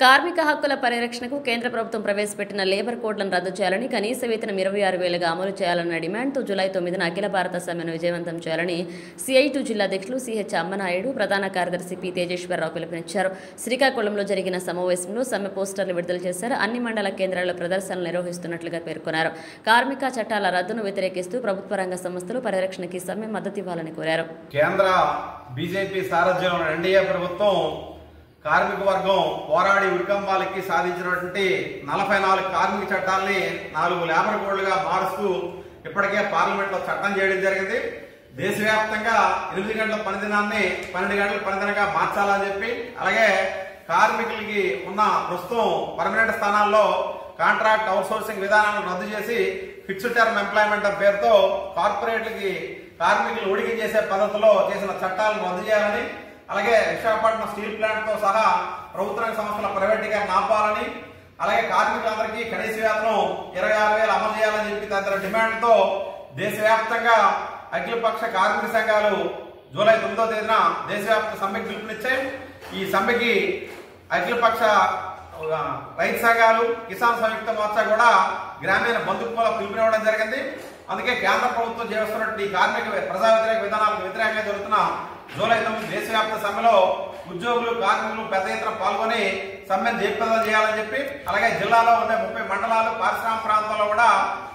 కార్మిక హక్కుల పరిరక్షణకు కేంద్ర ప్రభుత్వం ప్రవేశపెట్టిన లేబర్ కోడ్లను రద్దు చేయాలని, కనీస వేతనం 26,000గా అమలు చేయాలన్న డిమాండ్తో జూలై 9న అఖిల భారత సమ్మెను విజయవంతం చేయాలని CI2 జిల్లా అధ్యక్షులు CH అమ్మనాయుడు, ప్రధాన కార్యదర్శి P తేజేశ్వరరావు పిలుపునిచ్చారు. శ్రీకాకుళంలో జరిగిన సమావేశంలో సమ్మె పోస్టర్లు విడుదల చేశారు. అన్ని మండల కేంద్రాల్లో ప్రదర్శనలు నిర్వహిస్తున్నట్లుగా పేర్కొన్నారు. కార్మిక చట్టాల రద్దును వ్యతిరేకిస్తూ ప్రభుత్వ రంగ సంస్థలు పరిరక్షణకి సమ్మె మద్దతివ్వాలని కోరారు. కేంద్ర బీజేపీ సారథ్యంలో ఎన్డీఏ ప్రభుత్వం కార్మిక వర్గం పోరాడి ఉరికంబాలకి సాధించినటువంటి 44 కార్మిక చట్టాలని 4 లేబర్ కోడ్లుగా మారుస్తూ ఇప్పటికే పార్లమెంట్లో చట్టం చేయడం జరిగింది. దేశవ్యాప్తంగా 8 గంటల పనిదినాన్ని 12 గంటల పనిదినంగా మార్చాలని చెప్పి, అలాగే కార్మికులకి ఉన్న ప్రస్తుతం పర్మనెంట్ స్థానాల్లో కాంట్రాక్ట్ అవుట్సోర్సింగ్ విధానాలను రద్దు చేసి ఫిక్స్డ్ టర్మ్ ఎంప్లాయ్మెంట్ పేరుతో కార్పొరేట్లకి కార్మికులు ఉడికి చేసే పద్ధతిలో చేసిన చట్టాలను రద్దు చేయాలని, అలాగే విశాఖపట్నం స్టీల్ ప్లాంట్ తో సహా ప్రభుత్వ రంగ సంస్థల ప్రైవేటీకరణ ఆపాలని, అలాగే కార్మికులందరికీ కనీస వేతనం 26,000 అమలు చేయాలని చెప్పి తదితర డిమాండ్తో దేశవ్యాప్తంగా అఖిలపక్ష కార్మిక సంఘాలు జూలై 9వ తేదీన దేశవ్యాప్త సమ్మెకి పిలుపునిచ్చాయి. ఈ సమ్మెకి అఖిలపక్ష రైతు సంఘాలు, కిసాన్ సంయుక్త మోర్చా కూడా గ్రామీణ బంధుత్వంలో పిలుపునివ్వడం జరిగింది. అందుకే కేంద్ర ప్రభుత్వం చేస్తున్నటువంటి ఈ కార్మిక ప్రజా వ్యతిరేక విధానాలకు వ్యతిరేకంగా జరుగుతున్న జూలై 9 దేశవ్యాప్త సమ్మెలో ఉద్యోగులు, కార్మికులు పెద్ద ఎత్తున పాల్గొని సమ్మెను జయప్రదం చేయాలని చెప్పి, అలాగే జిల్లాలో ఉండే 30 మండలాలు, పారిశ్రామిక ప్రాంతాల్లో కూడా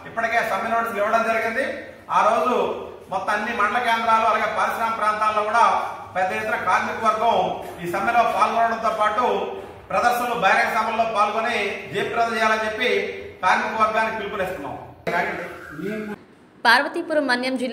ఇప్పటికే సమ్మె నోటీసులు ఇవ్వడం జరిగింది. ఆ రోజు మొత్తం అన్ని మండల కేంద్రాలు, అలాగే పారిశ్రామిక ప్రాంతాల్లో కూడా పెద్ద ఎత్తున కార్మిక వర్గం ఈ సమ్మెలో పాల్గొనడంతో పాటు ప్రదర్శనలు, బహిరంగ సభల్లో పాల్గొని జయప్రదం చేయాలని చెప్పి కార్మిక వర్గానికి పిలుపునిస్తున్నాం. పార్వతీపురం మన్యం జిల్లా